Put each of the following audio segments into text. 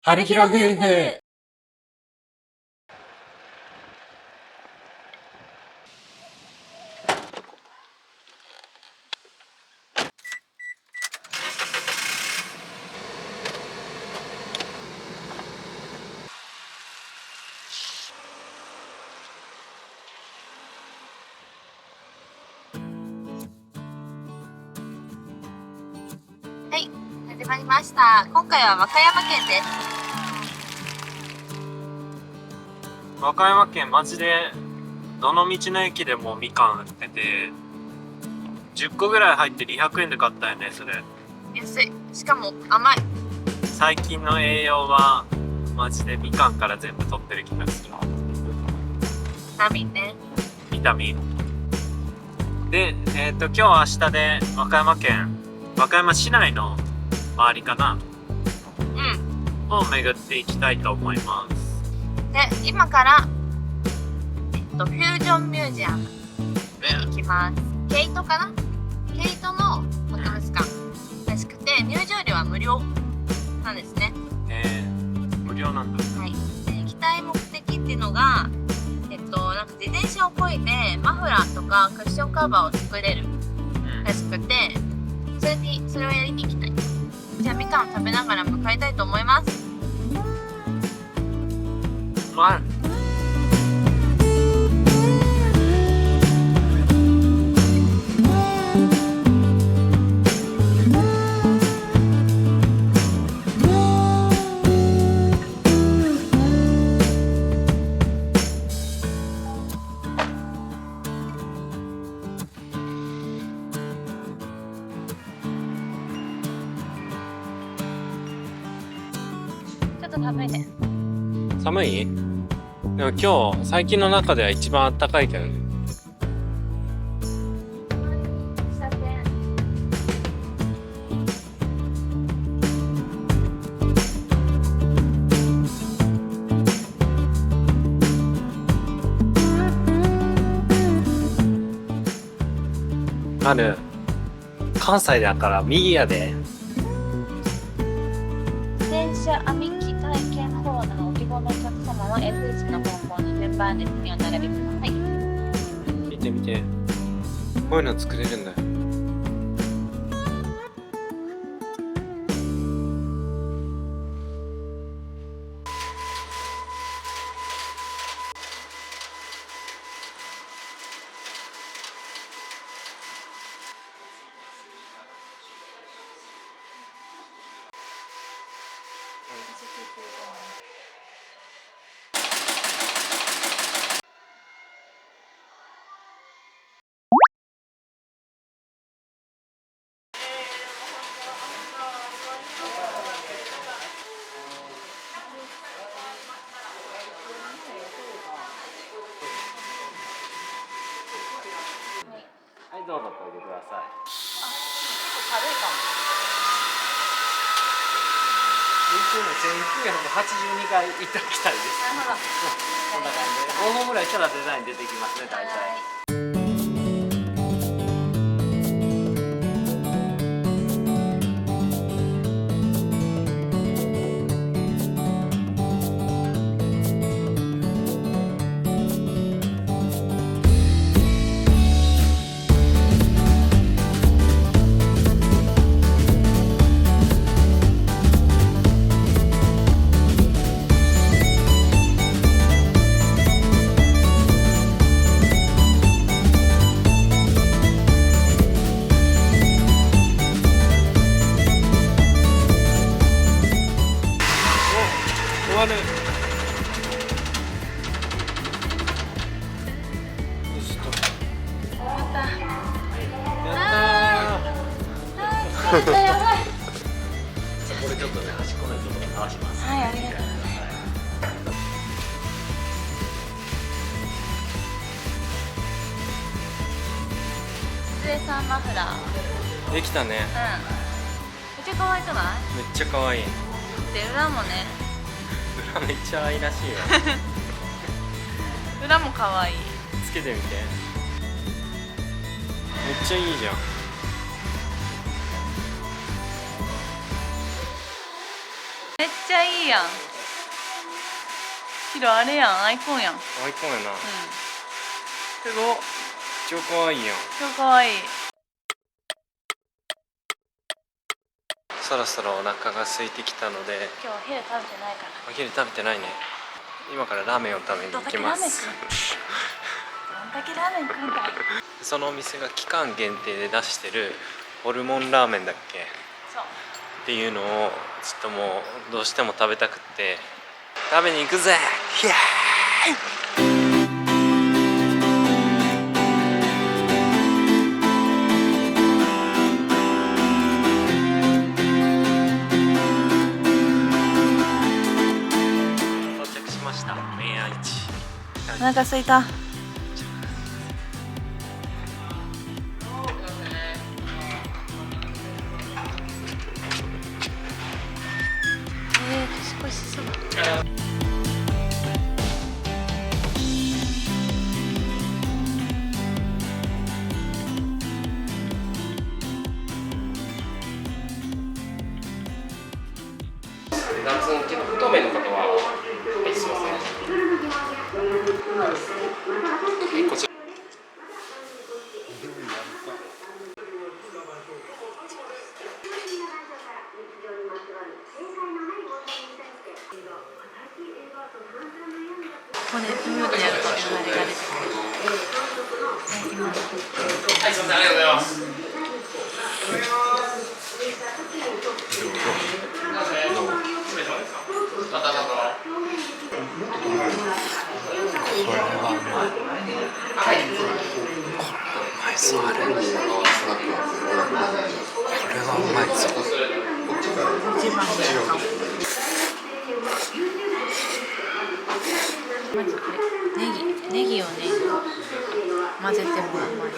春広夫婦。はい、始まりました。今回は和歌山県です。和歌山県マジでどの道の駅でもみかん売ってて10個ぐらい入って200円で買ったよね。それ安い。しかも甘い。最近の栄養はマジでみかんから全部取ってる気がする。ビタミンね。ビタミンで、今日明日で和歌山市内の周りかなを巡っていきたいと思います。で、今からフュージョンミュージアムに行きます。毛糸かな？毛糸の博物館らしくて、入場料は無料なんですね。無料なんだ。はい。で、行きたい目的っていうのが、なんか自転車を漕いでマフラーとかクッションカバーを作れるらしくて、それをやりに行きたい。じゃあみかんを食べながら向かいたいと思います。ちょっと寒いね。寒い？でも今日最近の中では一番暖かいけどね。関西だから右やで。自転車編み機体験コーナーを希望のお客様は F1 の方向に順番列にお並びください。見て見て、こういうの作れるんだよ。はい、どうぞこれでください。結構軽いかも。1982回行ったみたいです。なるほど。こんな感じで5分ぐらいしたらデザイン出てきますね、大体。終わる。よしと。終わった。やったー。やばい。これちょっとね、端っこのところ直します。はい、ありがとうございます。鈴江さんマフラー。できたね。めっちゃ可愛くない？めっちゃ可愛い。で、裏もね。裏めっちゃ愛らしいよ。裏も可愛い。つけてみて。めっちゃいいじゃん。めっちちゃいいやん。ヒロあれやん、アイコンやん。アイコンやな。すごっ。超可愛いやん。超かわいい。そろそろお腹が空いてきたので、今日お昼食べてないから。お昼食べてないね。今からラーメンを食べに行きます。どんだけラーメン食うんかい。そのお店が期間限定で出してるホルモンラーメンだっけそう。っていうのをちょっともうどうしても食べたくって食べに行くぜ。イエーイ。到着しました。明愛知。お腹空いた。年越しそば。男性の結構太麺の方ははいすいません。こちらここでフードやるっていうあれが出てくる。はい、すみません、ありがとうございます。これはうまいそうあれ。これはうまいぞ。一番まずこれネギをね混ぜてもうまい。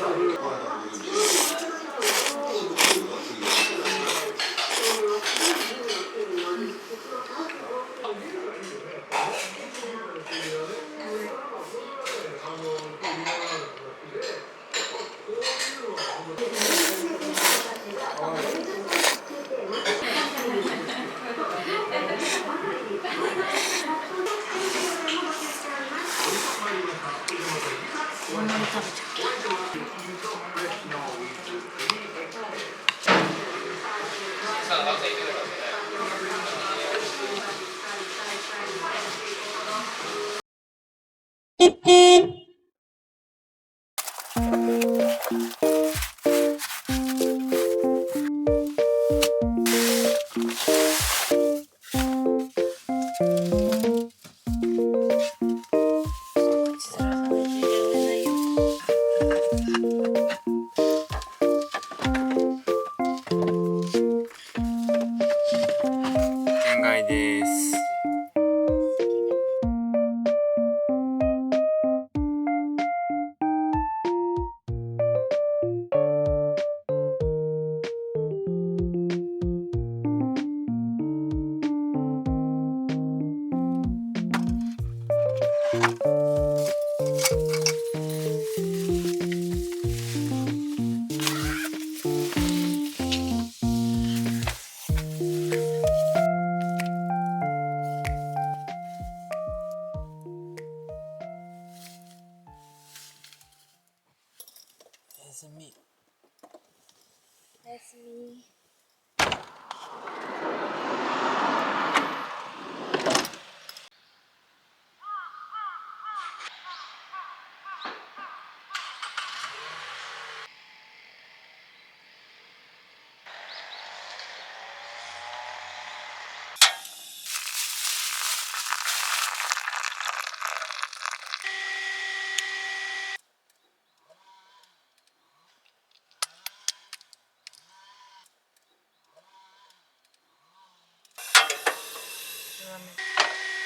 こんなに食べちゃ限界です。おおやすみ。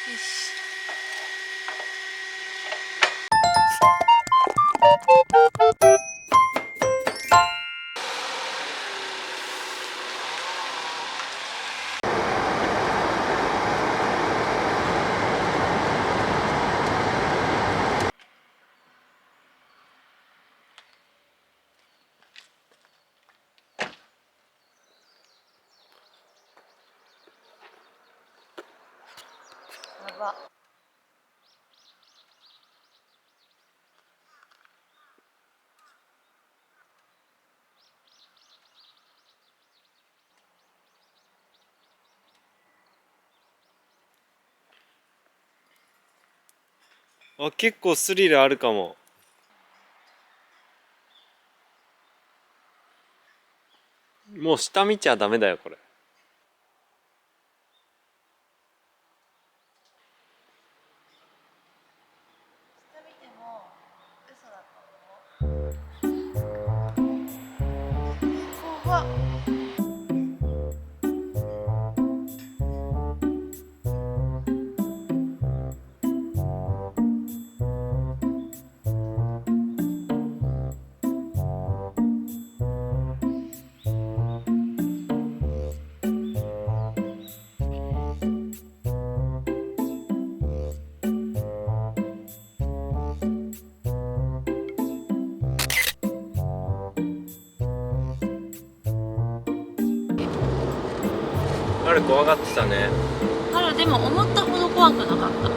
よし。ば。あ、結構スリルあるかも。もう下見ちゃダメだよこれ。下見ても嘘だと思う。怖っ。あれ怖がってたね。あら、でも思ったほど怖くなかった。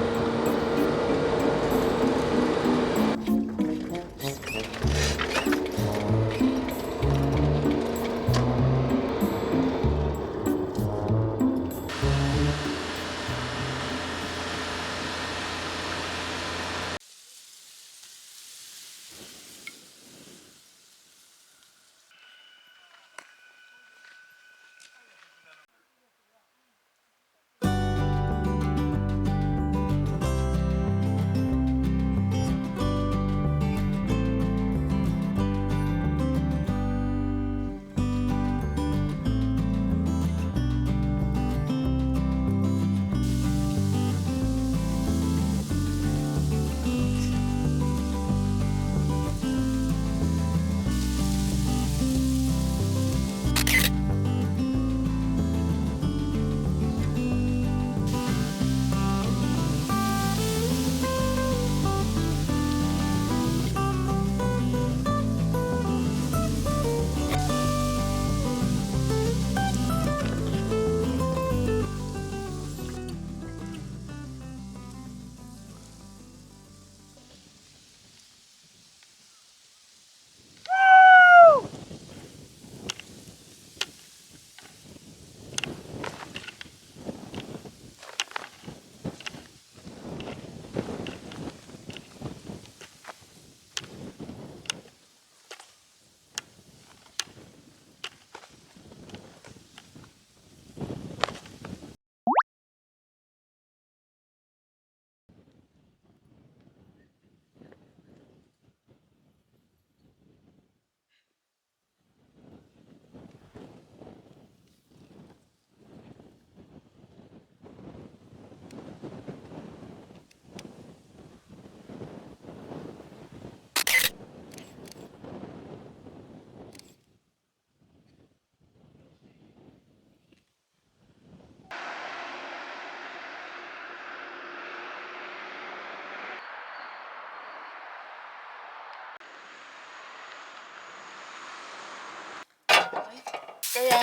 ででーん、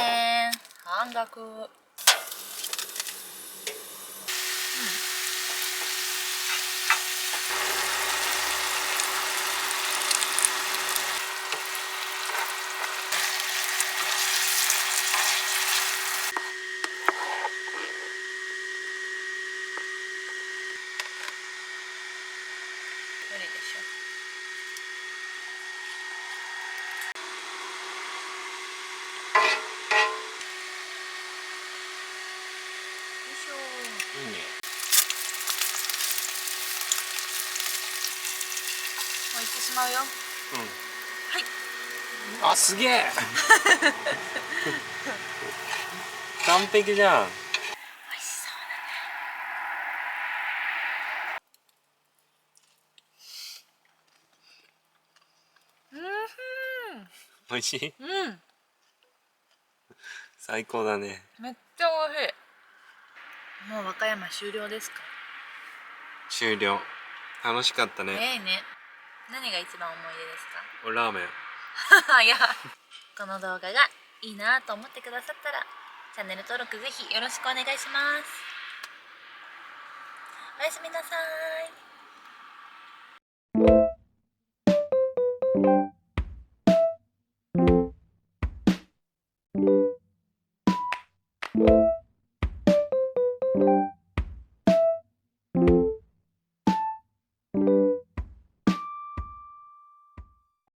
半額。無理でしょ。よいしょ。いいね。もう行ってしまうよ。うん。はい。あ、すげえ。完璧じゃん。美味しそうだね。美味しい。うん。最高だね。めっちゃ美味しい。もう和歌山終了ですか？終了。楽しかったね。早いね。何が一番思い出ですか？おラーメン。いや、この動画がいいなと思ってくださったらチャンネル登録ぜひよろしくお願いします。おやすみなさい。